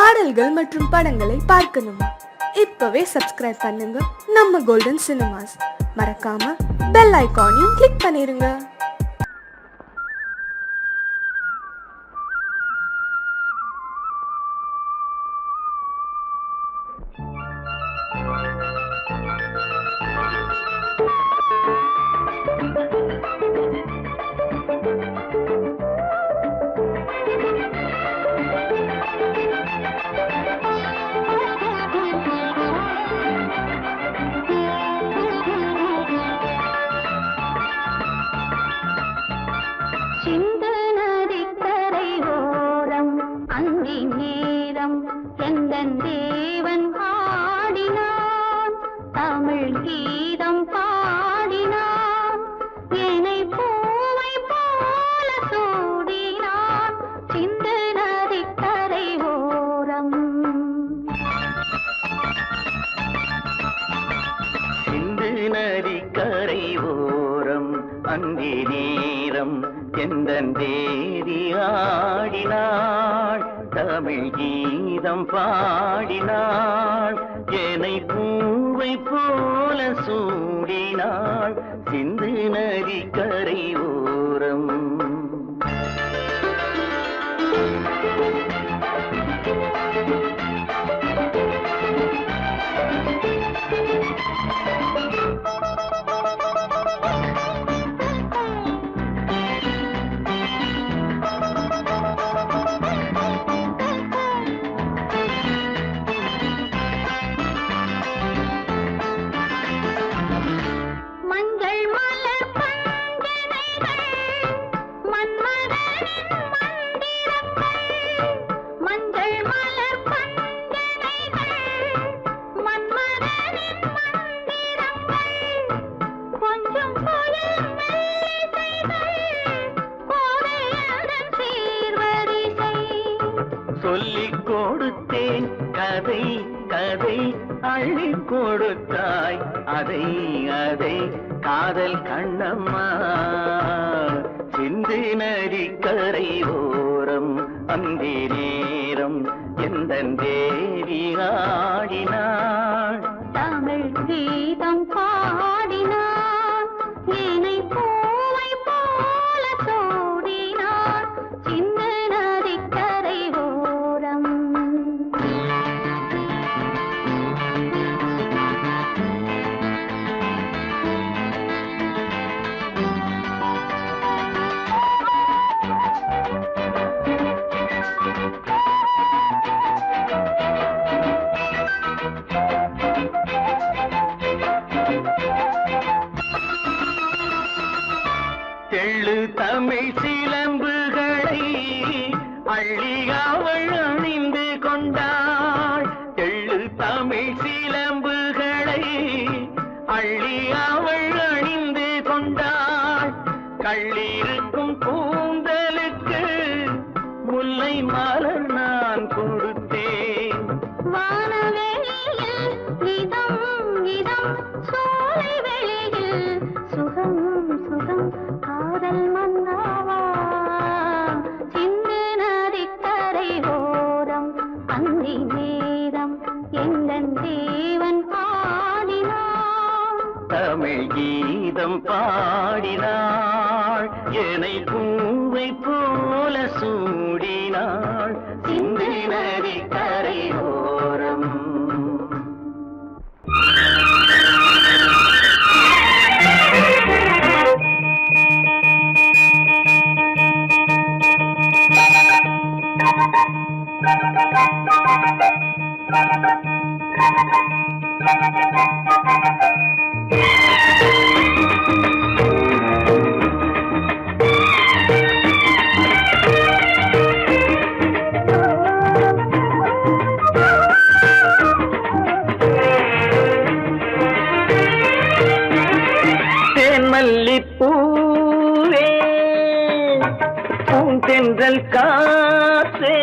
பாடல்கள் மற்றும் படங்களை பார்க்கணுமா? இப்பவே சப்ஸ்கிரைப் பண்ணுங்க நம்ம கோல்டன் சினிமாஸ். மறக்காம பெல் ஐகானையும் கிளிக் பண்ணிருங்க. தேவன் பாடினான், தமிழ் கீதம் பாடினான், என்னை பூவை போல சூடினான், சிந்து நதிக்கரை ஓரம். சிந்து நதிக்கரை ஓரம் அந்தி நேரம் எந்தன் தேவி ஆடினாள், தமிழ் கீதம் பாடினாள், என்னை பூவை போல சூடினாள், சிந்து நதிக்கரை ஓரம். சொல்லிக் கொடுத்தேன் கதை கதை, அள்ளி கொடுத்தாய் அதை அதை, காதல் கண்ணம்மா. சிந்து நதிக்கரை ஓரம் அந்தி நேரம் எந்தன் தேவி ஆடினாள், தமிழ் கீதம் பாடினான், என்னை பூவை போல சூடினான், சிந்து நதிக்கரை ஓரம். தெள்ளு தமிழ் சிலம்புகளை அள்ளி அவள் அணிந்து கொண்டாள், தெள்ளு தமிழ் சிலம்புகளை அள்ளி அவள் அணிந்து கொண்டாள், கள்ளிருக்கும் கூந்தலுக்கு முல்லை மலர் நான் கொடுத்தேன், வானவெளியில் இதம் இதம், சோலை வெளியில் சுகம் சுகம், காதல் மன்னாவா, சிந்து நதிக்கரை ஓரம் அந்தி நேரம் எந்தன் தேவன் பாடினான், தமிழ் கீதம் பாடினாள், என்னை பூவை போல சூடினாள், சிந்து நதிக்கரை ஓரம். மல்லிப்பூவே பூந்தென்றல் காற்றே,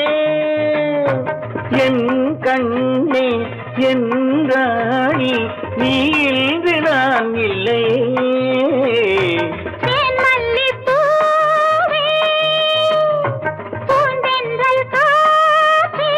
என் கண்ணே என் ராணி, நீ இன்று நான் இல்லையே. பூந்தென்றல் காற்றே,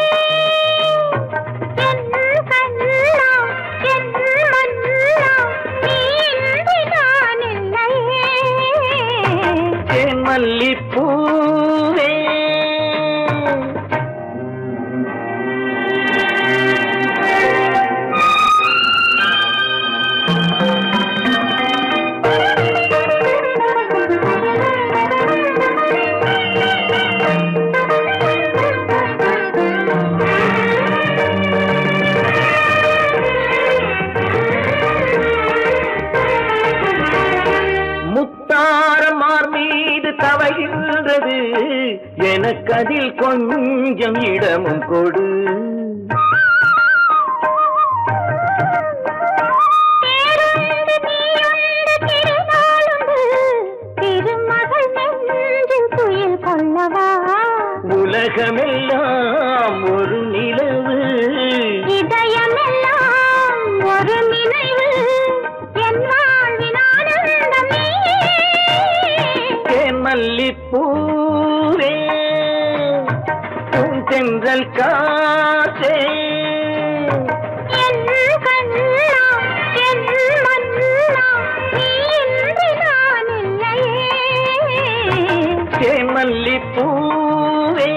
அதில் கொஞ்சம் இடமும் கொடு. உலகமெல்லாம் ஒரு நிலவு, இதயமெல்லாம் ஒரு நினைவு, என் வாழ்வின் ஆனந்தம் நீயே. தேன் மல்லிப்பூவே, பூந்தென்றல் காற்றே, என் கண்ணா, என் மன்னா, நீ இன்றி நான் இல்லையே. தேன் மல்லிப்பூவே.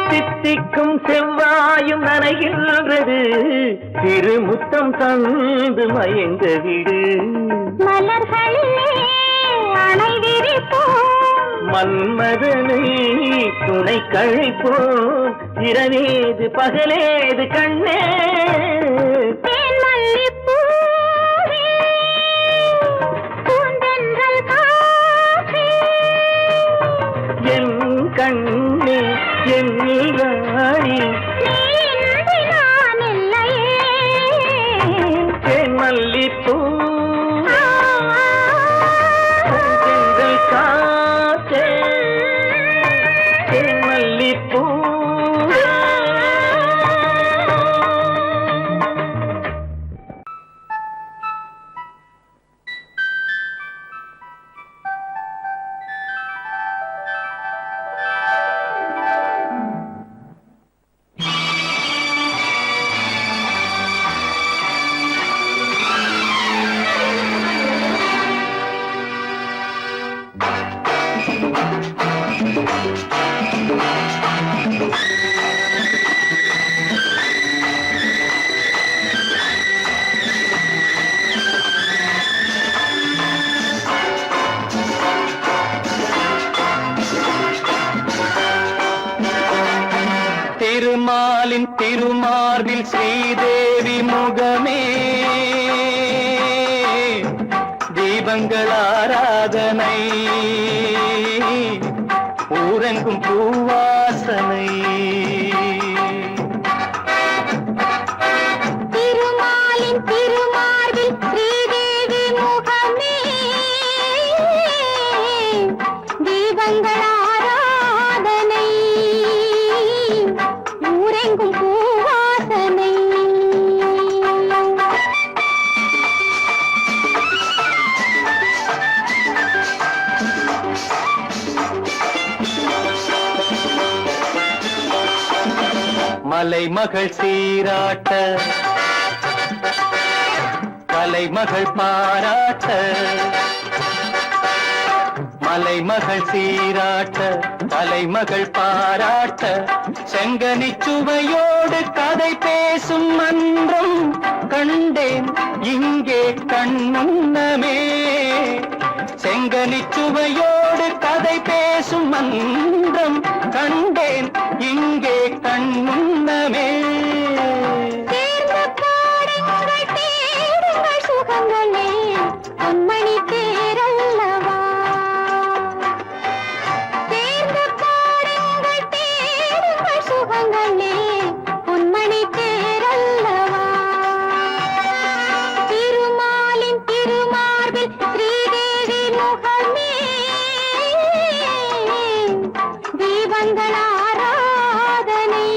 தித்திக்கும் செவ்வாயும் நனைகின்றது, திருமுத்தம் தந்து மயங்க விடு. மலர்களிலே அணை விரிப்போம், மன்மதனை துணை கழிப்போம், இரவேது பகலேது கண்ணே. தேன் மல்லிப்பூவே, பூந்தென்றல் காற்றே, என் கண்ணே, என் ராணி, நீ இன்றி நான் இல்லையே. தேன் மல்லிப்பூ, பூந்தென்றல் காற்றே, தேன் மல்லிப்பூ. திருமாலின் திருமார்பில் ஸ்ரீதேவி முகமே, தீபங்கள் ஆராதனை, ஊரெங்கும் பூவாசனை. திருமாலின் திருமார்பில் ஸ்ரீதேவி முகமே, தீபங்கள் ஆராதனை, ஊரெங்கும் பூவாசனை. மலைமகள் சீராட்ட, கலைமகள் பாராட்ட, மலைமகள் சீராட்ட, கலைமகள் பாராட்ட, செங்கனி சுவையோடு கதை பேசும் மன்றம் கண்டேன் இங்கே கண்முன்னமே. செங்கனி சுவையோடு கதை பேசும் மன்றம் கண்டேன் இங்கே கண்முன்னமே. தேர்ந்த பாடுங்கள் தேடுங்கள் சுகங்களே, பொன்மணி தேரல்லவா. தேர்ந்த பாடுங்கள் தேடுங்கள் சுகங்களே, பொன்மணி தேரல்லவா. திருமாலின் திருமார்பில் ஸ்ரீதேவி முகமே, தீபங்கள் ஆராதனை,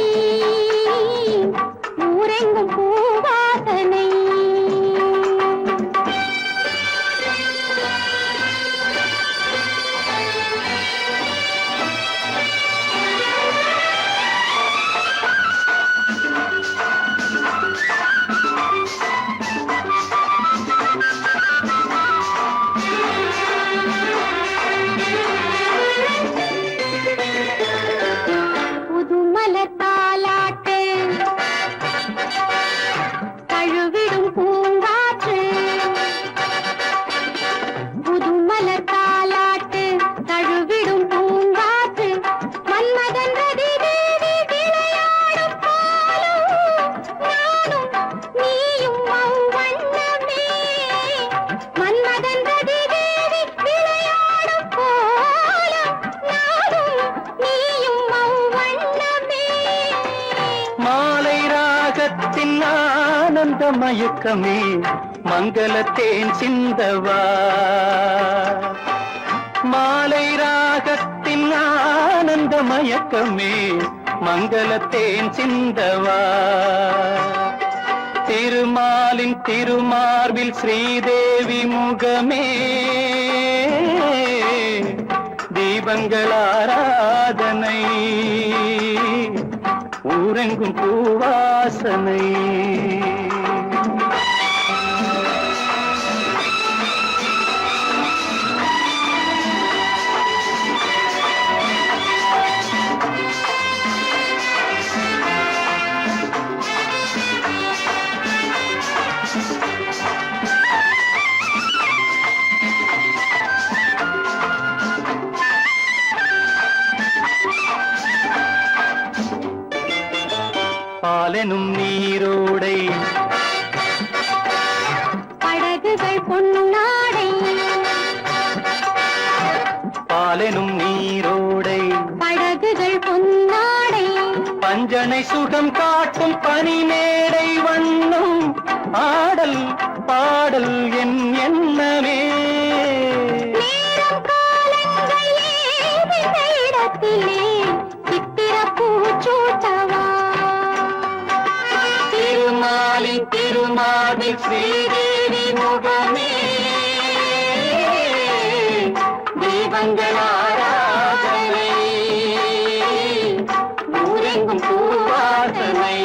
மயக்கமே மங்களத்தேன் சிந்தவா மாலை ராகத்தின் ஆனந்த மயக்கமே மங்களத்தேன் சிந்தவா திருமாலின் திருமார்பில் ஸ்ரீதேவி முகமே தீபங்கள் ஆராதனை ஊரெங்கும் பூவாசனை பாலெனும் நீரோடை படகுகள் பொன்னாடை பாலெனும் நீரோடை படகுகள் பொன்னாடை பஞ்சனை சுகம் காட்டும் பனிமேடை வண்ணம் ஆடல் பாடல் என் எண்ணமே நேரம் காலங்கள் ஏறின இடத்திலே சித்திர பூச்சூட்டவா திருமாலின் திருமாலில் ஸ்ரீதேவி முகமே தீபங்கள் ஆராதனை ஊரெங்கும் பூவாசனை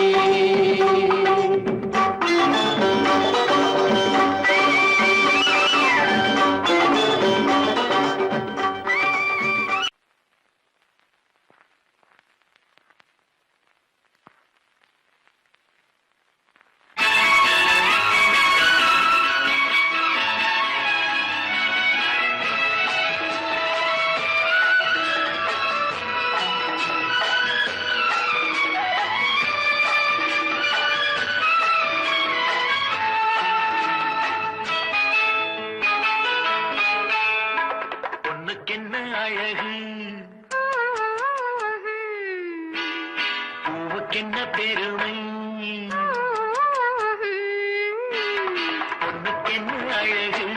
பொண்ணுக்கென்ன அழகு பூவுக்கென்ன பெருமை பொண்ணுக்கென்ன அழகு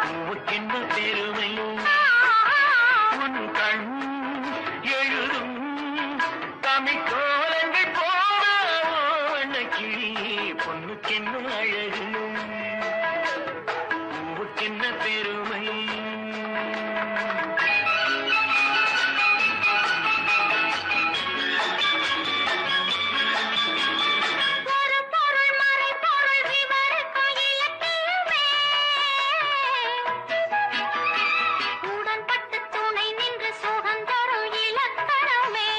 பூவுக்கென்ன பெருமை உன் கண் எழுதும் தமிழ் கோலங்கள் போன கிளி பொண்ணுக்கென்ன அழகு பூவுக்கென்ன பெருமை ஒரு பொருள் மறை பொருள் விவரிக்கும் இலக்கியமே உடன்பட்டு துணை நின்று சுகம் தரும் இலக்கணமே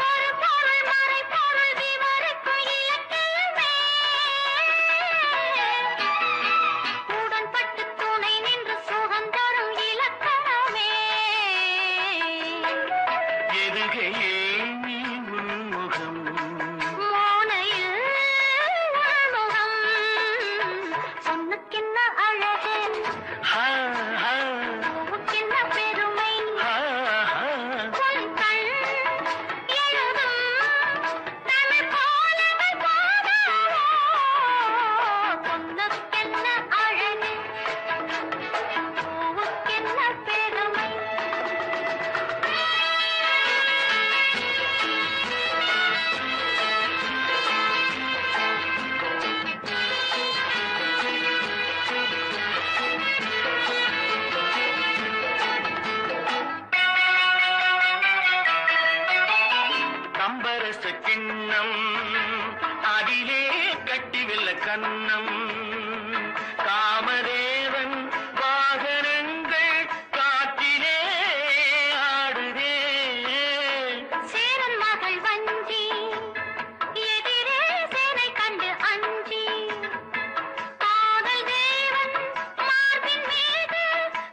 ஒரு பொருள் மறை பொருள் விவரிக்கும் இலக்கியமே உடன்பட்டு துணை நின்று சுகம் தரும் இலக்கணமே எதுகையே நீ உன்முகம் மோனையில் உள்முகம் பொண்ணுக்கென்ன அழகு ஹா ஹா பூவுக்கென்ன பெருமை ஹா ஹா உன் கண் எழுதும் தமிழ் கோலங்கள் போதாதோ பொண்ணுக்கென்ன அழகு பூவுக்கென்ன பெருமை கம்பரச கிண்ணம் அதிலே கட்டிவில்ல கண்ணம் காமதேவன் வாகனங்கள் காற்றிலே ஆடுதே சேரன் மகள் வஞ்சி எதிரே சேனை கண்டு அஞ்சி காதல் தேவன் மார்பின் மீது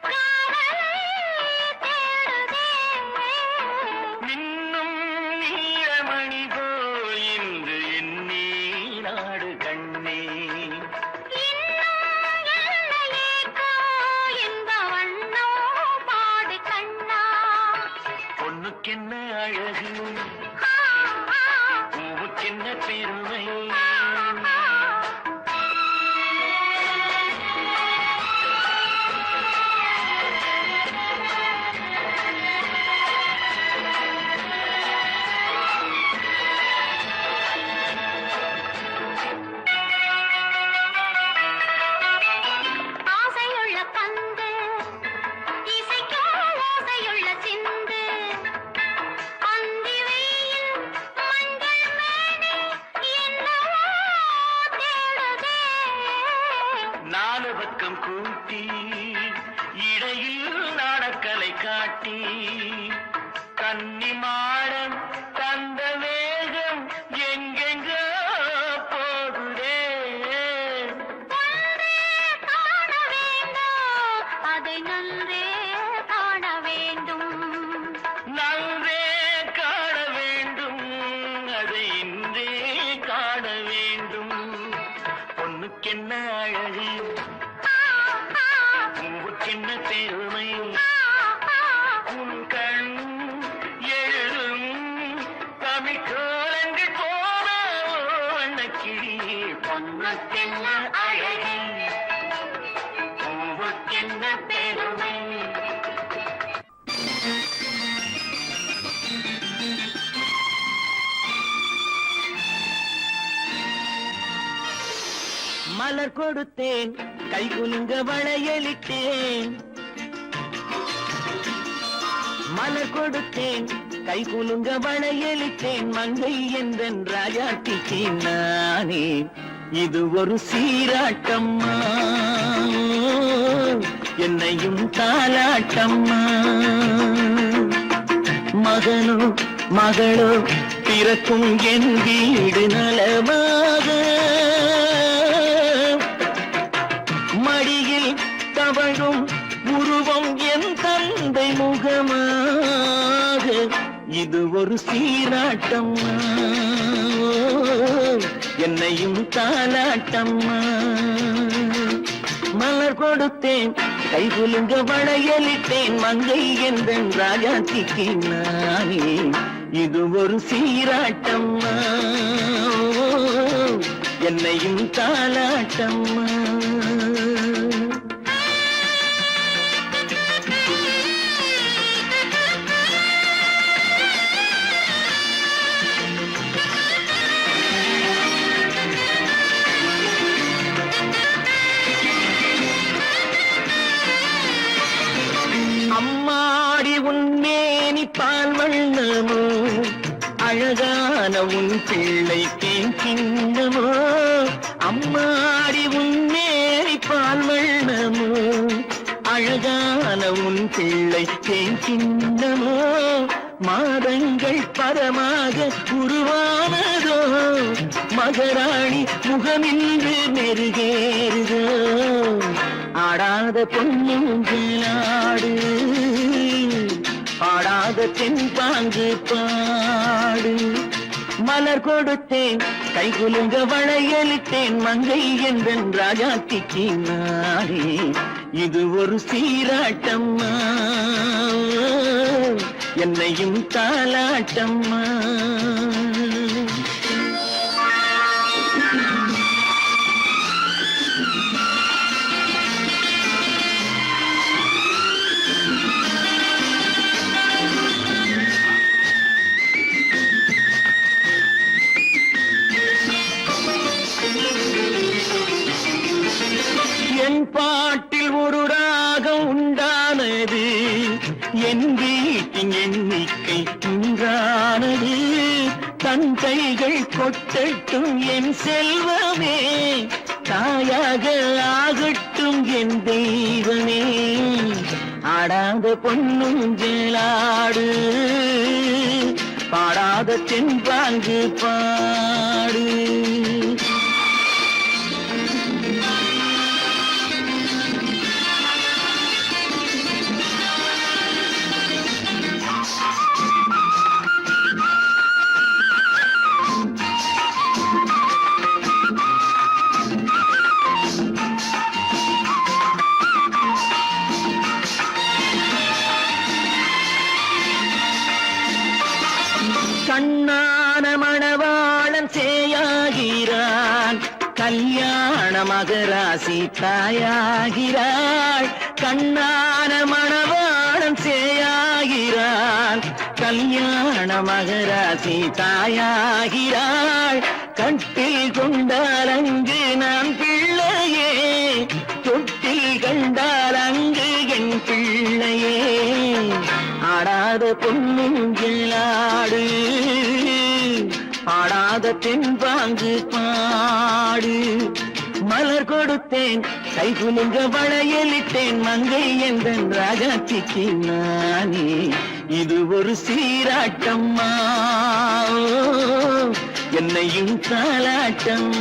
காவலை தேடுதே மின்னும் நீலமணி போல் இன்று என் நீ நாடு கண்ணே பெருமை. ஆசையுள்ள பந்து இசைக்கோ ஓசையுள்ள சிந்து அந்தி வெயில் மஞ்சள் மேனி என்னவோ தேடுதே. நாலு பக்கம் கூட்டி இடையில் நாடக்கலை காட்டி கன்னிமாடம் தந்த வேகம் எங்கெங்கோ போகுதே. ஒன்றே காண வேண்டும் அதை நன்றே காண வேண்டும். நன்றே காண வேண்டும் அதை இன்றே காண வேண்டும். பொண்ணுக்கென்ன அழகு பூவுக்கென்ன பெருமை. உன் கண் எழுதும் தமிழ் கோலங்கள் போன வண்ணக்கிளி. பொண்ணுக்கென்ன அழகு பூவுக்கென்ன பெருமை. மலர் கொடுத்தேன் கை குலுங்க வளையலிட்டேன். மலர் கொடுத்தேன் கை குலுங்க வளையலிட்டேன். மங்கை என்றன் ராஜாத்திக்கு நானே இது ஒரு சீராட்டம்மா. என்னையும் தாலாட்டம்மா. மகனோ மகளோ பிறக்கும் என் வீடு நலமாக. மடியில் தவழும் உருவம் என் தந்தை முகமாக. இது ஒரு சீராட்டம்மா. என்னையும் தாலாட்டம்மா. மலர் கொடுத்தேன் கை குலுங்க வளையலிட்டேன். மங்கை என்றன் ராஜாத்திக்கு நானே இது ஒரு சீராட்டம்மா. என்னையும் தாலாட்டம்மா. அம்மாடி உன்மேனி பால் வண்ணமோ அழகான உன் பிள்ளை தேன் கிண்ணமோ. அம்மாடி உன்மேனி பால் வண்ணமோ அழகான உன் பிள்ளை தேன் கிண்ணமோ. மாதங்கள் பரமாக உருவானதோ மகராணி முகமின்று மெருகேறுதோ. ஆடாத பொன்னுங்களாடு பாடாத தென்பாங்கு பாடு. மலர் கொடுத்தேன் கை குலுங்க வளையலிட்டேன். மங்கை என்றன் ராஜாத்திக்கு நானே இது ஒரு சீராட்டம்மா. என்னையும் தாலாட்டம்மா. என் பாட்டில் ஒரு ராகம் உண்டானது. என் வீட்டின் எண்ணிக்கை உண்டானது. தன் கைகள் கொட்டட்டும் என் செல்வமே. தாயாக ஆகட்டும் என் தெய்வமே. ஆடாத பொன்னுங்களாடு பாடாத தென்பாங்கு பாடு. கண்ணான மணவாளன் சேயாய் ஆகிறான். கல்யாண மகராசி தாயாகிறாள். கண்ணான மணவாளன் சேயாகிறான். கல்யாண மகராசி தாயாகிறாள். கட்டில் கொண்டால் அங்கு நான் பிள்ளையே, தொட்டில் கண்டால் அங்கு என் பிள்ளையே. ஆடாத பொன்னுங்கிளாடு, ஆடாத தென்பாங்கு பாடு. மலர் கொடுத்தேன், கைகுலுங்க வளையலிட்டேன், மங்கை எந்தன் ராஜாத்திக்கு நானே. இது ஒரு சீராட்டம்மா, என்னையும் தாலாட்டம்.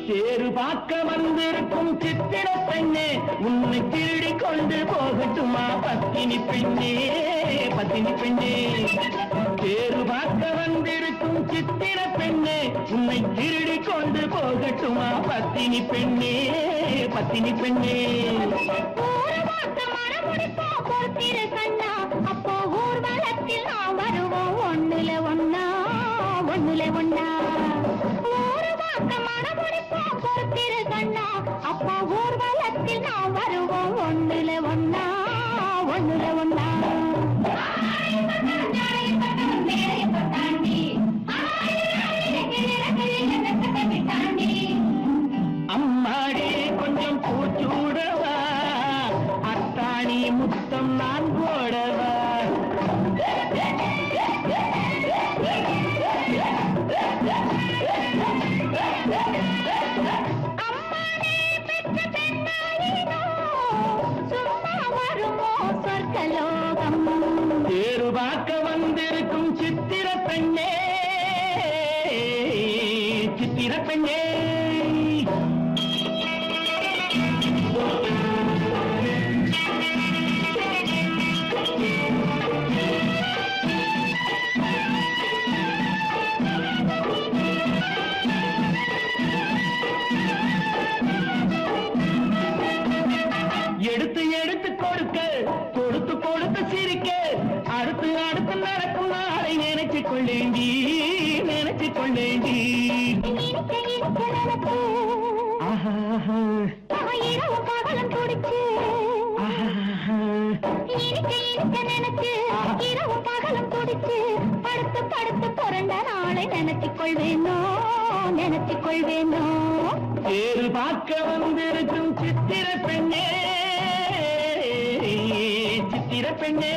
தேரு பார்க்க வந்திருக்கும் சித்திர பெண்ணே, உன்னை திருடி கொண்டு போகட்டுமா பத்தினி பெண்ணே, பத்தினி பெண்ணே. தேரு பார்க்க வந்திருக்கும் சித்திர பெண்ணே, உன்னை திருடி கொண்டு போகட்டுமா பத்தினி பெண்ணே, பத்தினி பெண்ணே. அப்போ ஊர்வலத்தில் நாம் வருவோம் ஒண்ணுல ஒண்ணா, ஒண்ணுல ஒண்ணா. அப்போ ஊர்வலத்தில் நாம் வருவோம் ஒண்ணுல ஒண்ணா, ஒண்ணுல ஒண்ணா. அம்மாடி கொஞ்சம் பூச்சூடவா, அத்தாணி முத்தம் நான் போடவா. தேரு பார்க்க வந்திருக்கும் சித்திர பெண்ணே, சித்திர பெண்ணே. எடுத்து எடுத்து கொடுக்க, கொடுத்து கொடுத்து சிரிக்க, அடுத்து அடுத்து நடக்கும் நாளை நினைச்சு கொள்ளேண்டி, நினைச்சு கொள்ளேண்டி. பகலம் துடிச்சு நினைச்சு, இரவும் பகலும் துடிச்சு, படுத்து படுத்து பிறந்த நாளை நினைச்சு கொள்வேனோ, நினைச்சு கொள்வேனோ. தேரு பார்க்க வந்திருக்கும் சித்திர பெண்ணே, சித்திர பெண்ணே.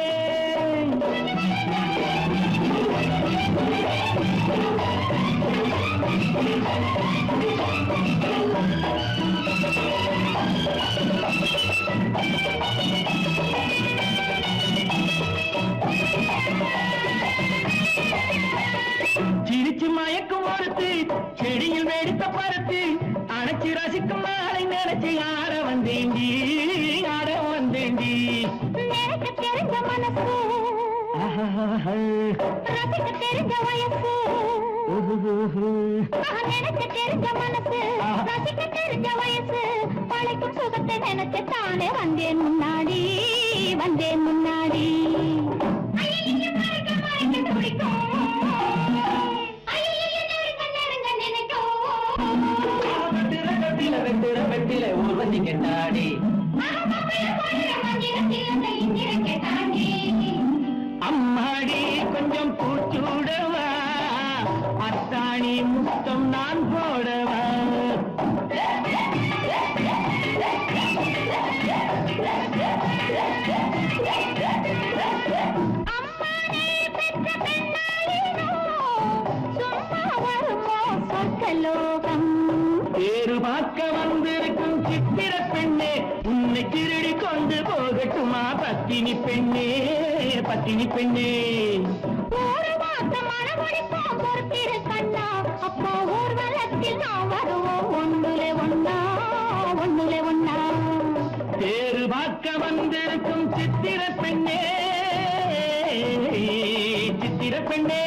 சிரிச்சு மயக்கும் ஒருத்து, செடியில் வெடித்த பருத்து, அணைச்சி ரசிக்கும் நாளை நினைச்சு ஆட வந்தேண்டி, ஆட வந்தேண்டி. நினைக்க தெரிஞ்ச மனசு, ரசிக்க தெரிஞ்ச வயசு. நினைக்க தெரிஞ்ச மனசு, ரசிக்க தெரிஞ்ச வயசு. பழைக்கும் சுகத்தை நினைச்சு தானே வந்தேன் முன்னாடி, வந்தேன் முன்னாடி. வெட்டில ஊர்வசி கெட்டாடி, அம்மாடி கொஞ்சம் பூச்சூடவா, அத்தாணி முத்தம் நான் போடவா. பட்டினி பெண்ணே பட்டினி பெண்ணே ஒரு மாசம் மனமொழிப்போம் பொறுத்திரு கண்ணா அப்போ ஊர்வலத்தில் நாம் வருவோம் ஒன்றுலே ஒன்னா ஒன்றுலே ஒன்னா தேரு பார்க்க வந்திருக்கும் சித்திர பெண்ணே சித்திர பெண்ணே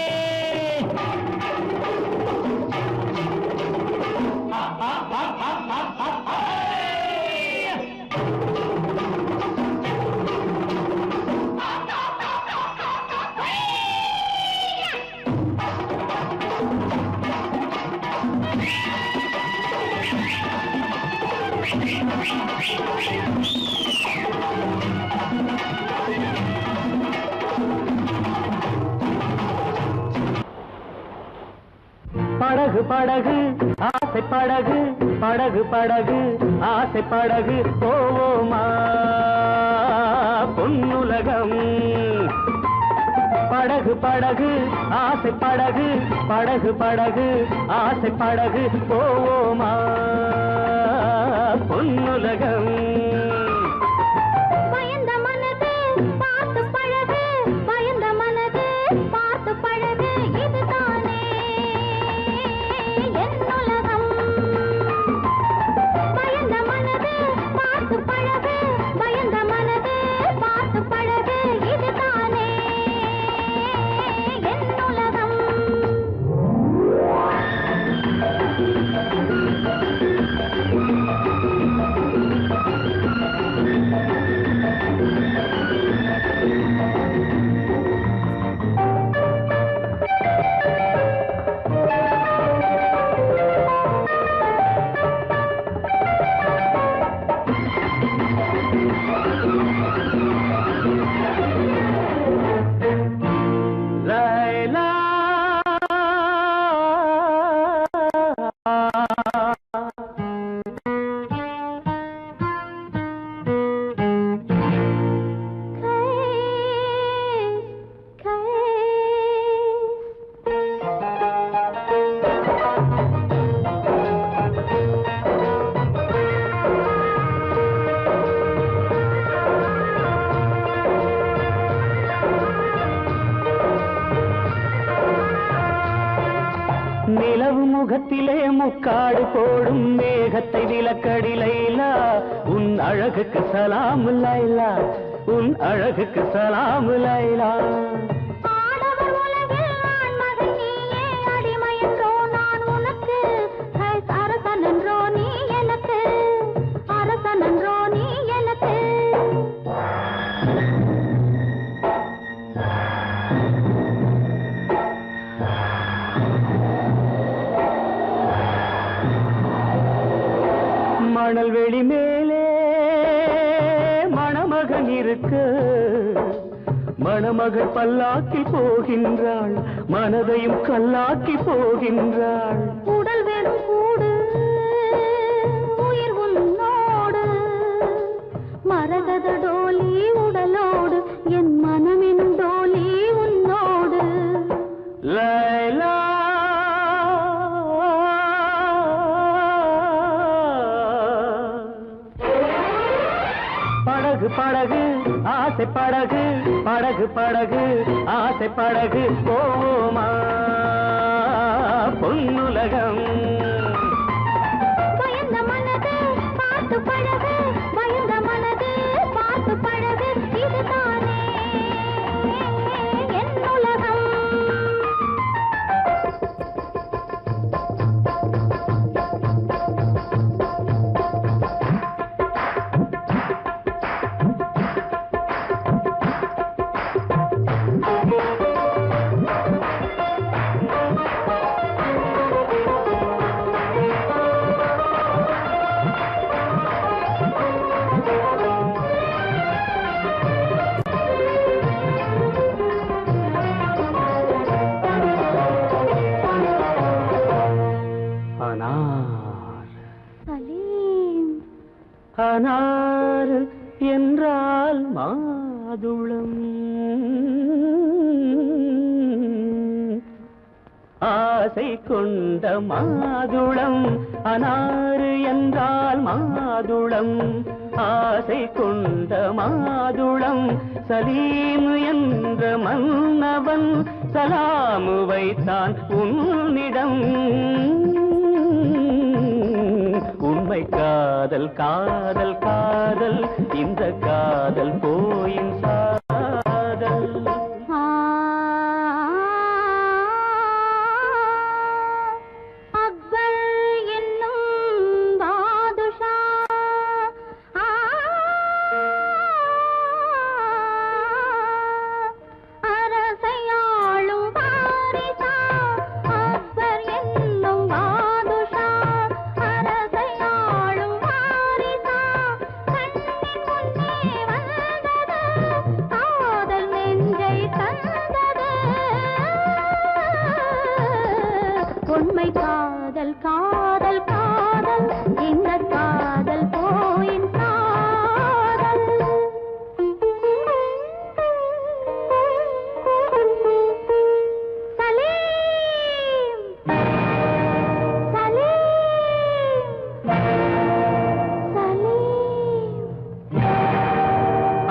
படகு படகு ஆசை படகு படகு படகு ஆசை படகு போவோமா பொன்னுலகம் படகு படகு ஆசை படகு படகு படகு ஆசை படகு போவோமா பொன்னுலகம் பயந்த மனது பார்த்து பழகு பயந்த மனது பார்த்து பழகு இதுதானே என் உலகம் பயந்த மனது பார்த்து பழகு பயந்த மனது பார்த்து பழகு இதுதானே என் உலகம் லைலா நிலவு முகத்திலே முக்காடு போடும் மேகத்தை விலக்கடி லைலா உன் அழகுக்கு சலாம் லைலா உன் அழகுக்கு சலாம் லைலா ஆடவர் உலகில் நான் மகன் நீயே அடிமையன்றோ நான் உனக்கு அரசனன்றோ நீ எனக்கு அரசனன்றோ நீ எனக்கு மணல் வெளி மேலே மணமகன் இருக்க மணமகள் பல்லாக்கி போகின்றாள் மனதையும் கல்லாக்கி போகின்றாள் உடல் வெறும் கூடு உயிர் உன்னோடு மரகத டோலி உடலோடு என் மனமெனும் டோலி உன்னோடு லைலா படகு படகு ஆசை படகு படகு படகு ஆசை படகு போவோமா பொன்னுலகம் பயந்த மனது பார்த்து பழகு பயந்த மனது பார்த்து பழகு இதுதானே என் உலகம் அனார் என்றால் மாதுளம் ஆசை கொண்ட மாதுளம் அனார் என்றால் மாதுளம் ஆசை கொண்ட மாதுளம் சலீம் என்ற மன்னவன் சலாமு வைத்தான் உன்னிடம். உண்மை காதல் காதல் காதல் இந்த காதல் போயின் சாதல். அக்பர் என்னும் பாதுஷா அரசையாளும் வாரிசா. அக்பர் என்னும் பாதுஷா அரசையாளும் வாரிசா. கண்ணின் முன்னே வந்தது காதல் நெஞ்சை தந்தது. உண்மை காதல் காதல் காதல் இந்த காதல் போயின் காதல். சலீம் சலீம் சலீம்.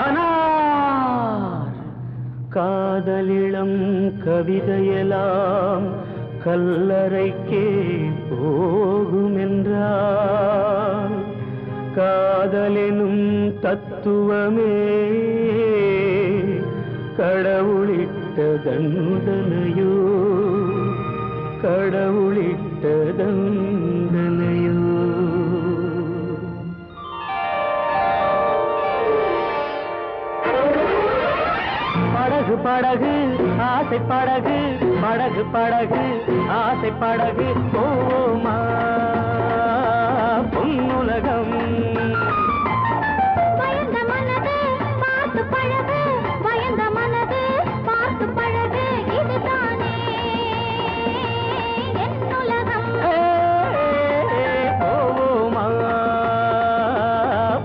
அனார் காதலிளம் கவிதையெல்லாம் கல்லறைக்கே போகுமென்றால் காதலெனும் தத்துவமே கடவுளிட்ட தண்டனையோ கடவுளிட்ட தண்டனையோ. படகு படகு ஆசை படகு படகு படகு ஆசை படகு போமா பொன்னுலகம். பயந்த மனது பார்த்து பழகு பயந்த மனது பார்த்து பழகு இதுதானே என் உலகம். போமா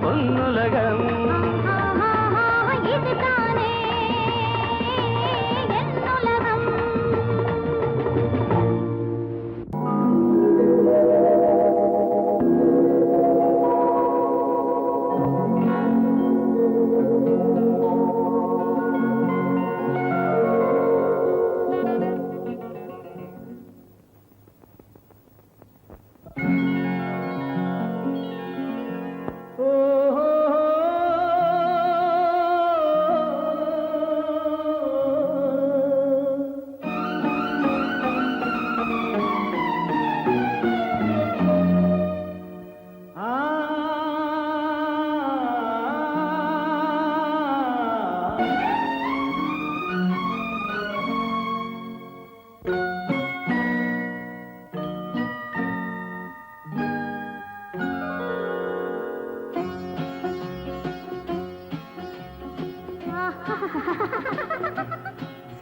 பொன்னுலகம். இதுதானே என் உலகம்.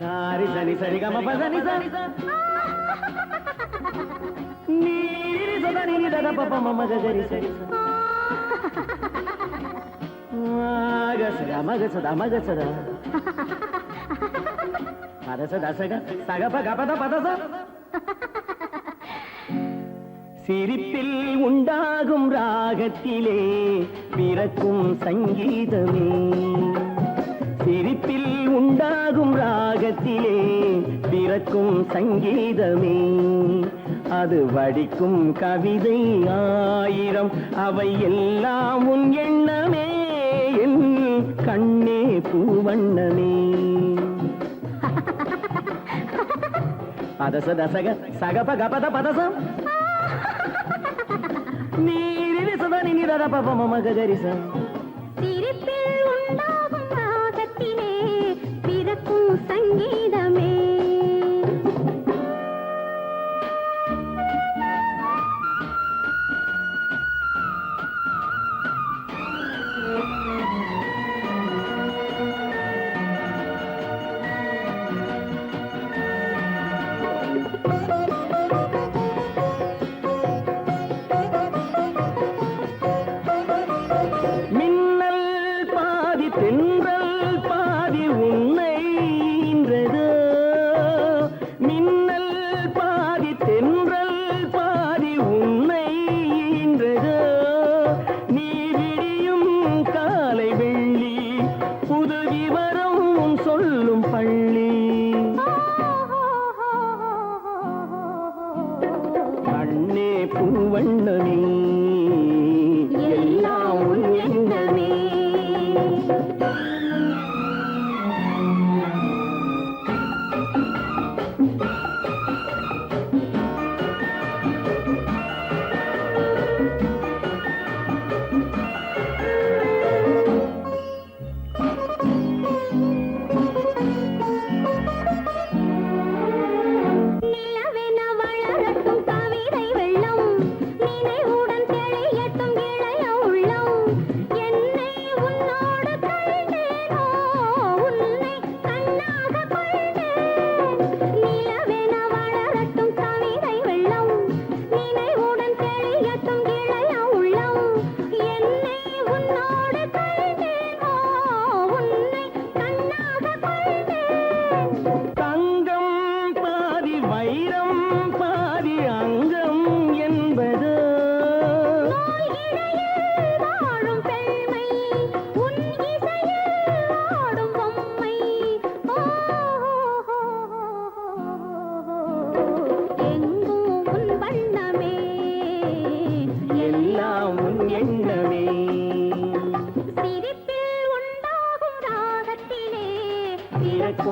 சாரி சரி சரி கம பதனி சரி நீரி சதனி நீ தத பப மம கரி சரி மகசதா மகசதா மகசதா பதசதா சக சகப கபத பதச. சிரிப்பில் உண்டாகும் ராகத்திலே பிறக்கும் சங்கீதமே. சிரிப்பில் உண்டாகும் ராகத்திலே பிறக்கும் சங்கீதமே. அது வடிக்கும் கவிதை ஆயிரம் அவை எல்லாம் உன் எண்ணமே என் கண்ணே பூவண்ணமே. பதச தசக சகப கபத பதசம் நீரி சதா நிதத பப மம கரிசம். சிரிப்பில் உண்டாகும் ராகத்திலே பிறக்கும் சங்கீதமே.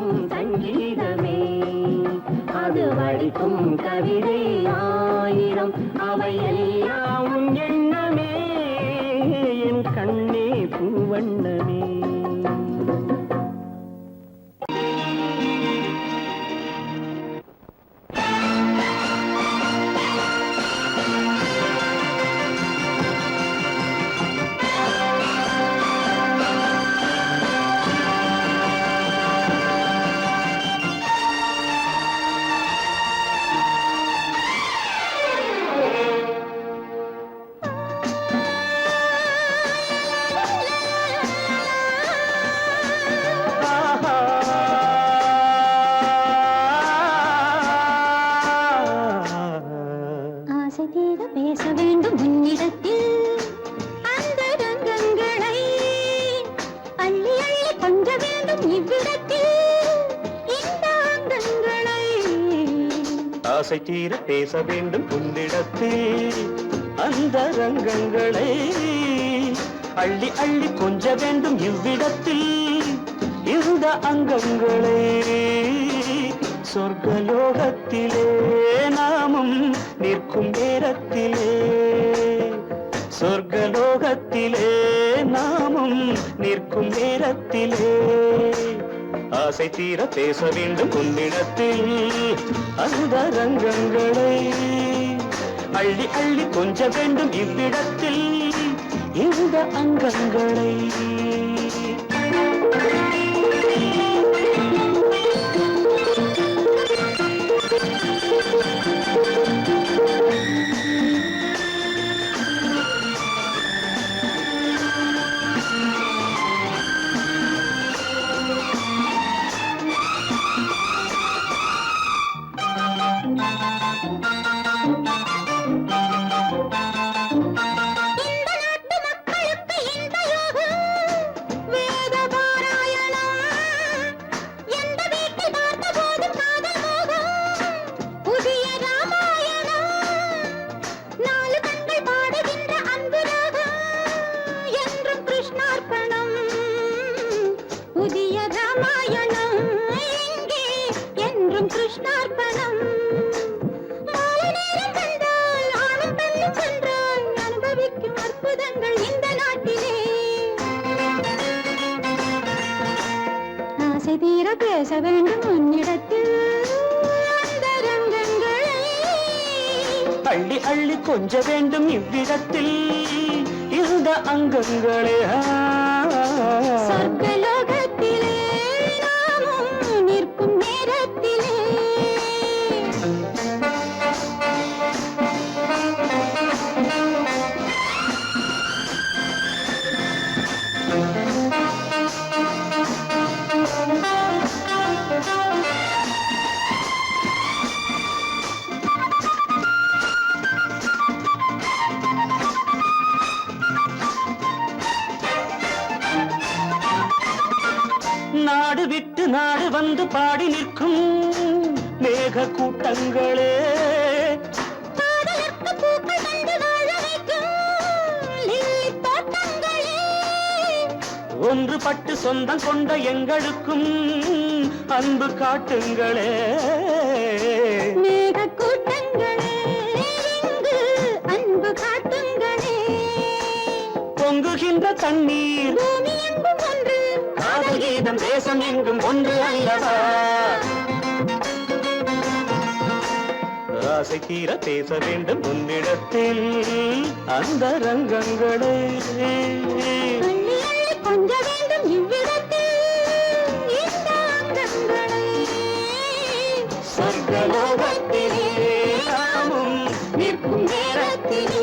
வடிக்கும் சங்கீதமே அது வடிக்கும் கவிதை ஆயிரம் அவையெல்லாம் உன் எண்ணமே என் கண்ணே பூவண்ணமே ஆசை தீர பேச வேண்டும் உன்னிடத்தில் அந்த ரங்கங்களை அள்ளி அள்ளி கொஞ்ச வேண்டும் இவ்விடத்தில் இந்த அங்கங்களை ஆசை தீர பேச வேண்டும் உன்னிடத்தில் அந்த ரங்கங்களை அள்ளி அள்ளி கொஞ்ச வேண்டும் இவ்விடத்தில் இந்த அங்கங்களை சொர்க்கலோகத்திலே நாமும் நிற்கும் நேரத்திலே சொர்க்கலோகத்திலே நாமும் நிற்கும் நேரத்திலே ஆசை தீர பேச வேண்டும் உன்னிடத்தில் அந்த ரங்கங்களை அள்ளி அள்ளி கொஞ்ச வேண்டும் இவ்விடத்தில் இந்த அங்கங்களை கிருஷ்ணார்ப்பணம் மாலை நேரம் வந்தால் ஆணும் பெண்ணும் சென்றால் அனுபவிக்கும் அற்புதங்கள் இந்த நாட்டிலே ஆசை தீர பேச வேண்டும் உன்னிடத்தில் அந்த ரங்கங்களை அள்ளி அள்ளி கொஞ்ச வேண்டும் இவ்விடத்தில் இந்த அங்கங்களே சொர்க்கலோகத்திலே நாமும் நிற்கும் நேரத்திலே நாடு விட்டு நாடு வந்து பாடி நிற்கும் மேக கூட்டங்களே காதலுக்கு பூக்கள் தந்து வாழ வைக்கும் லில்லி தோட்டங்களே ஒன்றுபட்டு சொந்தம் கொண்ட எங்களுக்கும் அன்பு காட்டுங்களே மேக கூட்டங்களே இங்கு அன்பு காட்டுங்களே பொங்குகின்ற தண்ணீர் பூமி எங்கும் ஒன்று காதல் கீதம் தேசம் எங்கும் ஒன்று அல்லவா ஆசை தீர பேச வேண்டும் உன்னிடத்தில் அந்த ரங்கங்களே அள்ளி அள்ளி கொஞ்ச வேண்டும் இவ்விடத்தில் இந்த அங்கங்களை சொர்க்கலோகத்திலே நாமும் நிற்கும் நேரத்திலே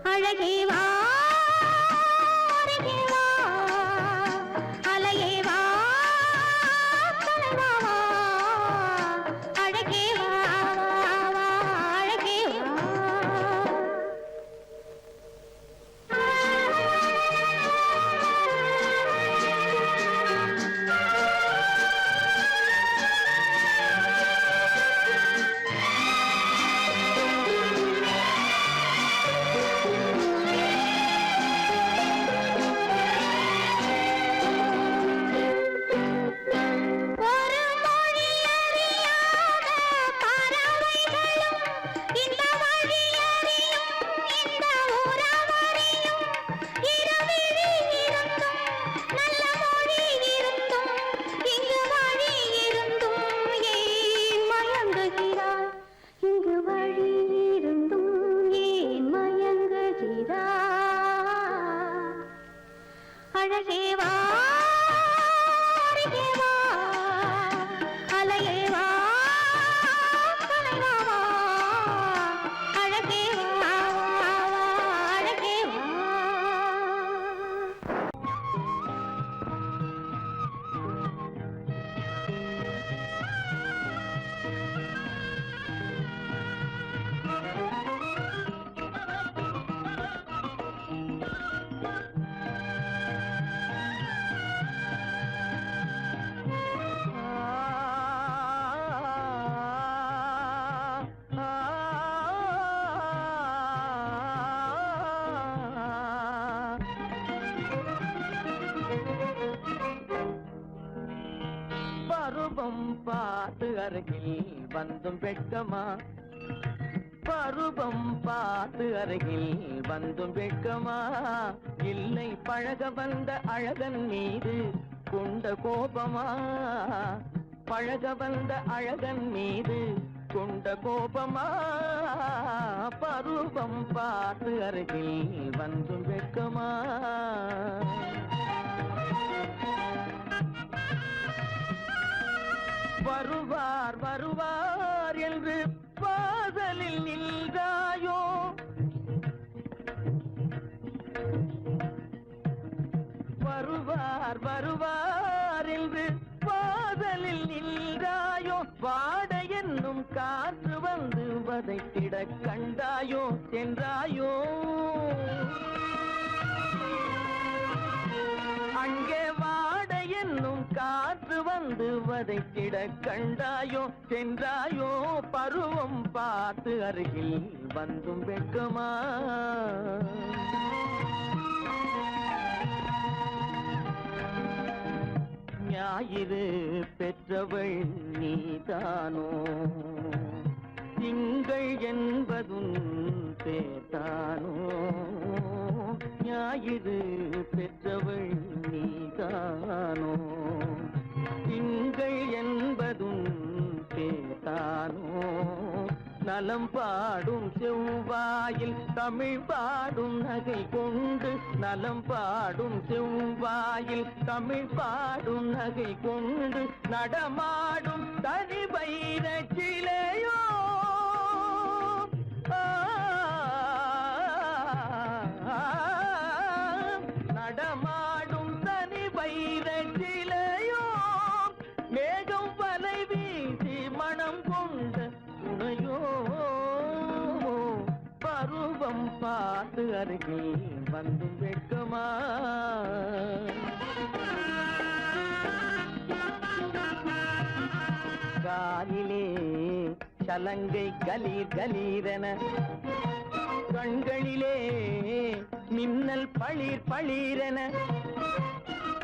அழகே வா அருகே வா அலையே வா கனவா வா அழகே வா வா வா அழகே வா ஒரு மொழி அறியாத பறவைகளும் இந்த வழி அறியும் இந்த உறவறியும் இருவிழி இருந்தும் நல்ல மொழி இருந்தும் இங்கு வழி இருந்தும் ஏன் மயங்குகிறாய் இங்கு வழி இருந்தும் ஏன் மயங்குகிறாய் அழகே வா அருகே வா அலையே வா கனவா வா அழகே வா வா வா அழகே வா பருவம் பார்த்து அருகில் வந்தும் வெட்கமா பருவம் பார்த்து அருகில் வந்தும் வெட்கமா இல்லை பழக வந்த அழகன் மீது கொண்ட கோபமா பழக வந்த அழகன் மீது கொண்ட கோபமா பருவம் பார்த்து அருகில் வந்தும் வெட்கமா வருவார் வருவார் என்று வாசலில் நின்றாயோ வருவார் வருவார் என்று வாசலில் நின்றாயோ வாட என்னும் காற்று வந்து வதைத்திட கண்டாயோ சென்றாயோ அங்கே வாட என்னும் காற்று வந்து வதைத்திட கண்டாயோ சென்றாயோ பருவம் பார்த்து அருகில் வந்தும் வெட்கமா ஞாயிறு பெற்றவள் நீதானோ திங்கள் என்பதும் பேத்தானோ ஞாயிறு பெற்றவள் நீதானோ திங்கள் என்பதும் பேத்தானோ நலம் பாடும் செவ்வாயில் தமிழ் பாடும் நகை கொண்டு நலம் பாடும் செவ்வாயில் தமிழ் பாடும் நகை கொண்டு நடமாடும் தனி வைர சிலையோ நடமாடும் தனி வைர சிலையோ மேகம் வலை வீசி மனம் கொண்ட துணையோ பருவம் பார்த்து அருகில் வந்து வெட்கமா காலிலே சலங்கை கலீர் கலீரென கண்களிலே மின்னல் பளிர் பளிரென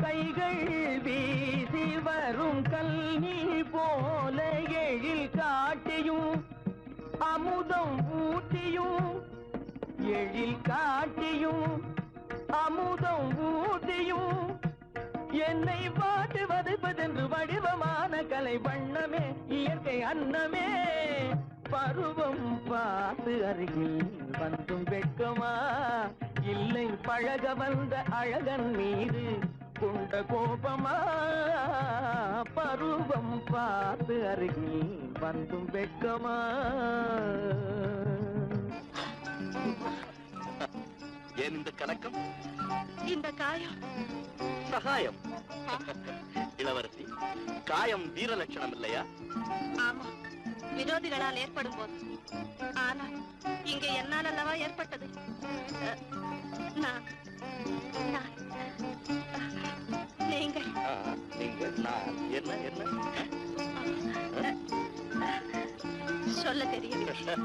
கைகள் வீசி வரும் கல்வி போல எழில் காட்டியும் அமுதம் ஊட்டியும் எழில் காட்டியும் அமுதம் ஊட்டியும் என்னை பாட்டு வதைப்பதென்று வடிவமான கலை வண்ணமே இயற்கை அன்னமே பருவம் பார்த்து அருகில் வந்தும் வெட்கமா இல்லை பழக வந்த அழகன் மீது கொண்ட கோபமா பருவம் பார்த்து அருகில் வந்தும் வெட்கமா ஏன் இந்த கலக்கம்? இந்த காயம் சகாயம். இளவரசி, காயம் வீர லட்சணம் இல்லையா? ஆமா, விரோதிகளால் ஏற்படும் போது. ஆனால் இங்கே என்னால் அல்லவா ஏற்பட்டது. நீங்கள் நீங்கள் நான் என்ன என்ன சொல்ல தெரியவில்லை.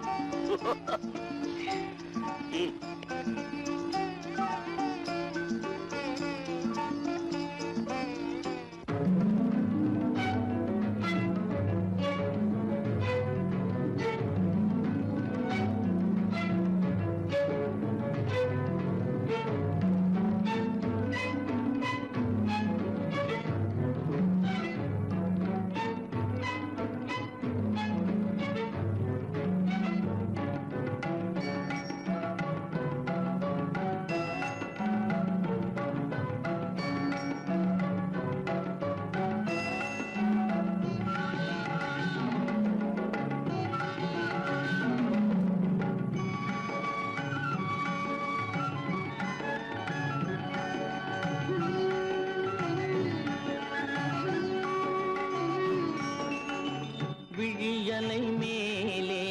விழியலை மேலே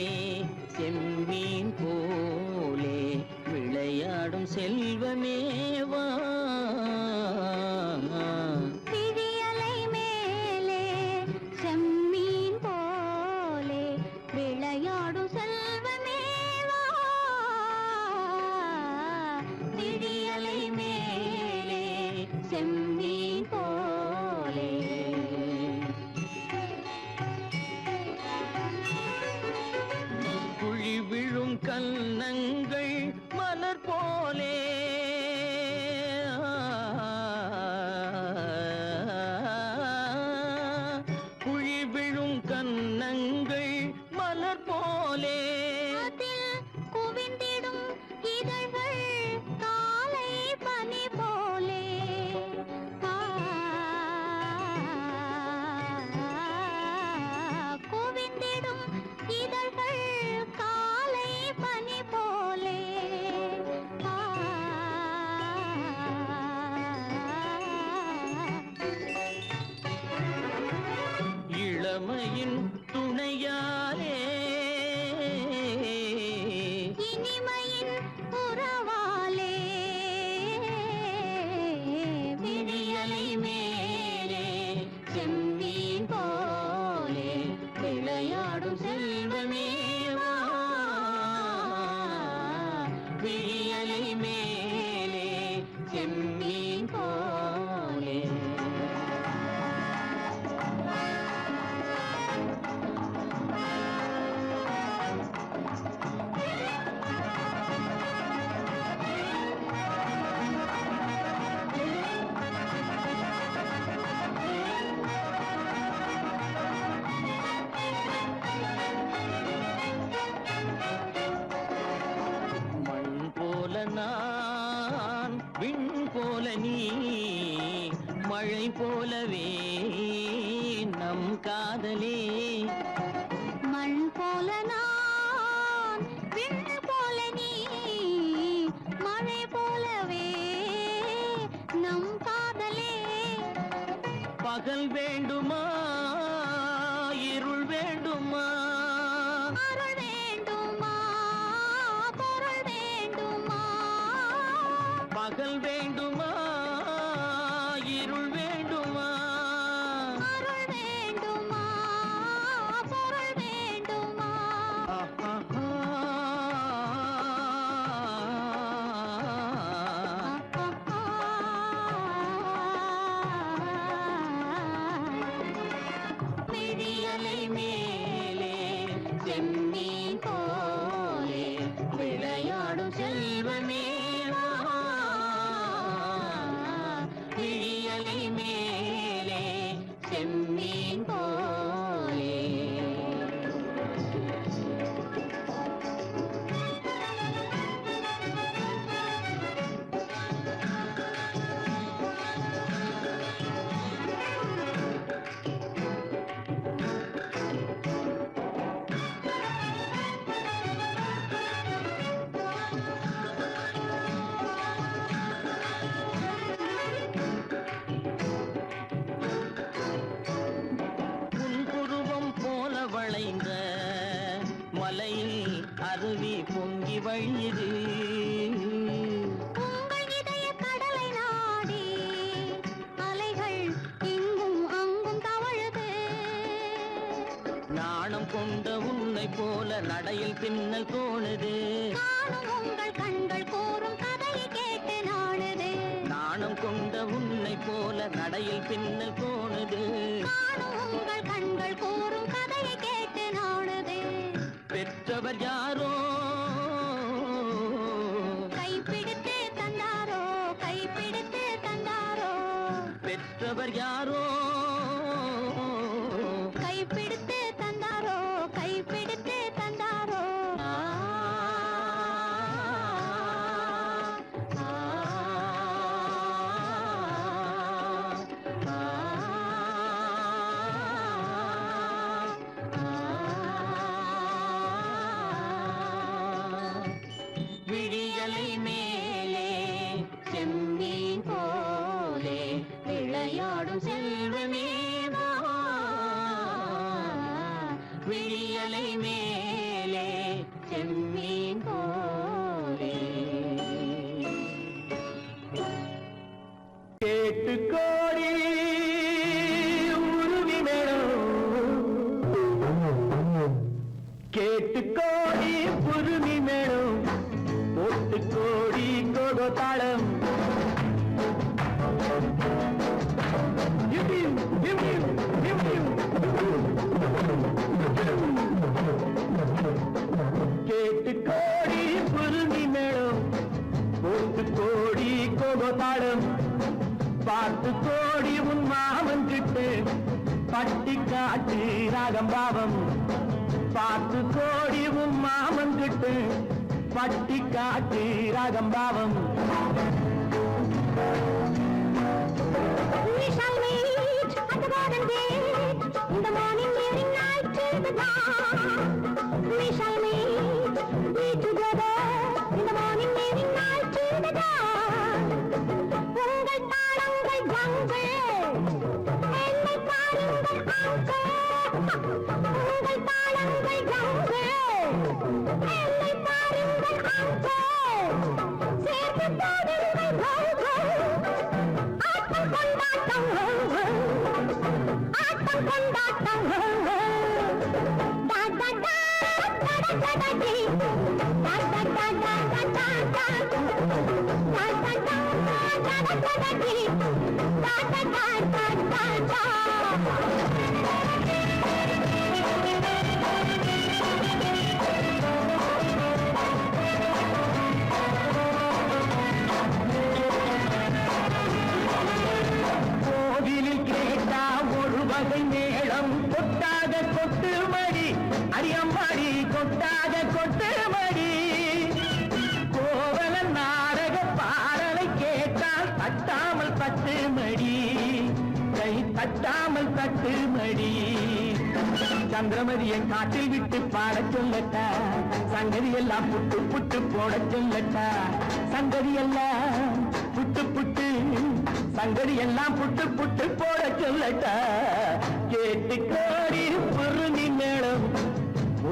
செம்மீன் போலே விளையாடும் செல்வமேவா. விழியலை மேலே செம்மீன் போலே விளையாடும் செல்வமேவா. விழியலை மேலே செம்மீன் போலே குழி விழும் கன்னங்கள் மலர் போலே குழி விழும் கன்னங்கள் மலர் போலே அதில் குவிந்திடும் இதழ்கள் காலை பனி போலே. குவிந்திடும் இதழ்கள் காலை பனி போலே. இளமையின் துணையாலே இனிமையின் உறவாலே விழியலை மேலே செம்மீன் போலே விளையாடும் செல்வமேவா. விழியலை மேலே செம்மீன் போலே மண் போல நான் விண் போல நீ மழை போலவே நம் காதலே. மண் போல நான் விண் போல நீ மழை போலவே நம் காதலே. பகல் வேண்டுமா இருள் வேண்டுமா அருள் வேண்டுமா பொருள் வேண்டுமா. பகல் வேண்டுமா இருள் வேண்டுமா அருள் வேண்டுமா பொருள் வேண்டுமா. விழியலை மேலே செம்மீன் போலே விளையாடும் செல்வமேவா. போல நடையில் பின்னல் தோணுது. நானும் உங்கள் கண்கள் கூறும் கதையை கேட்டு நாடுது. நாணம் கொண்ட உன்னை போல நடையில் பின்னல் தோணுது. நானும் உங்கள் கண்கள் கூறும் கதையை கேட்டு நாடுது. பெற்றவர் யாரோ கைப்பிடித்து தந்தாரோ கைப்பிடித்து தந்தாரோ. பெற்றவர் யாரோ கைப்பிடித்து தந்தாரோ கைப்பிடித்து தந்தாரோ. ஆ, ஆ, ஆ, விழியலை மேலே செம்மீன் போலே விளையாடும் செல்வமேவா. விழியலை மேலே செம்மீன் போலே. கேட்டு கோடி உருவி மேளம், கேட்டு கோடி புருமி மேளம், போட்டு கோடி கோகோ தாளம். கேட்டு கோடி புருமி மேளம், போட்டு கோடி கோகோ தாளம். பார்த்து கோடி உன் மாமன் கிட்டு பட்டி காட்டு ராகம் பாவம். பார்த்து கோடி உன் மாமன் கிட்டு பட்டி காட்டு ராகம் பாவம். We shall meet at the garden gate in the morning, nearing night to the dawn. We shall be together in the morning, nearing night to the dawn. உங்கள் தாளங்கள் கங்கு என்னை பாருங்கள் அங்கு. உங்கள் தாளங்கள் கங்கு என்னை பாருங்கள் அங்கு. சேர்ந்து பாடுங்கள் கங்கு. ஆட்டம் கொண்டாட்டம் ஆட்டம் கொண்டாட்டம். டா டா டா டா டா டா டி. டா டா டா டா டா டா டா. டா டா டா டா டா டா டி. டா டா டா டா டா டா. கோவிலில் கேட்டா ஒரு வகை மேளம், கொட்டாத கொட்டு மடி அரியம்பாடி, கொட்டாத கொட்டு மடி. கோவல நாடக பாடலை கேட்டால் தட்டாமல் தட்டு மடி, கை தட்டாமல் தட்டு மடி. சந்திரமதியை காட்டில் விட்டு பாடச் சொல்லட்டா, சங்கதி எல்லாம் புட்டு புட்டு போடச் சொல்லட்டா. சங்கதி எல்லாம் புட்டு புட்டு, சங்கதி எல்லாம் புட்டு புட்டு போட சொல்லட்டா. கேட்டு கோடி புருமி மேளம்,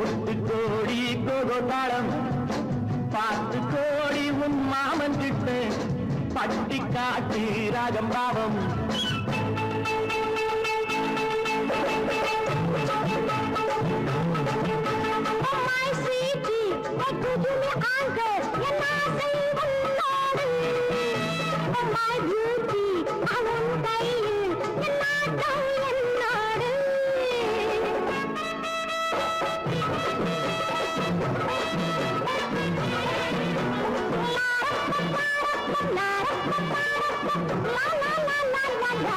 ஒட்டு கோடி கோகோ தாளம். பார்த்து கோடி உன் மாமன் கிட்ட பட்டி காட்டு ராகம் பாவம். Oh my sweetie, what could you me anchor? என் ஆசை உன்னோடு. Oh my beauty, அவன் கையில் என் நாட்டம் என்னோடு. லா லா லா லா லா லா.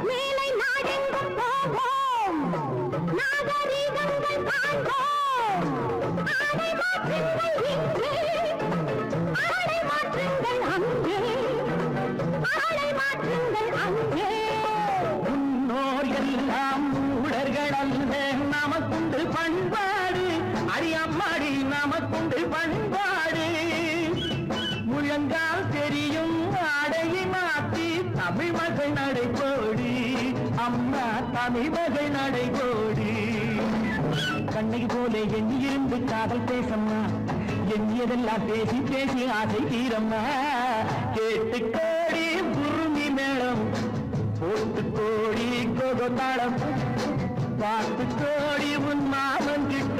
மேலை நாடெங்கும் போவோம், நாகரீகங்கள் காண்போம். ஆடை மாற்றுங்கள் இங்கே, ஆடை மாற்றுங்கள் அங்கே, ஆடை மாற்றுங்கள் அங்கே. முன்னோர் எல்லாம் மூடர்கள் அல்ல, நமக்குண்டு பண்பாடு அடியம்மாடி, நமக்குண்டு பண்பாடு. முழங்கால் தெரியும் ஆடையை மாற்றி தமிழ் மகள் நடைபோடி, அம்மா தமிழ் மகள் நடைபோடி. கண்ணகி போல எண்ணியிருந்து காதல் பேசம்மா, எண்ணியதெல்லாம் பேசி பேசி ஆசை தீரம்மா. கேட்டு கோடி புருமி மேளம், போட்டு கோடி கோகோ தாளம். பார்த்து கோடி உன் மாமன் கிட்ட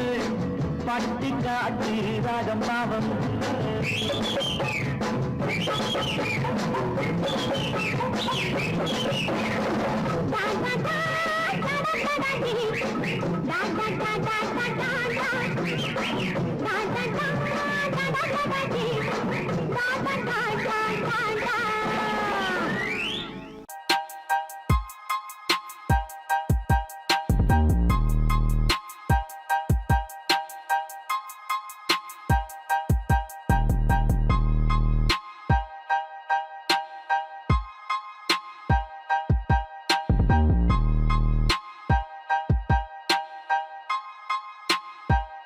பட்டி காட்டி ராகம் பாவம்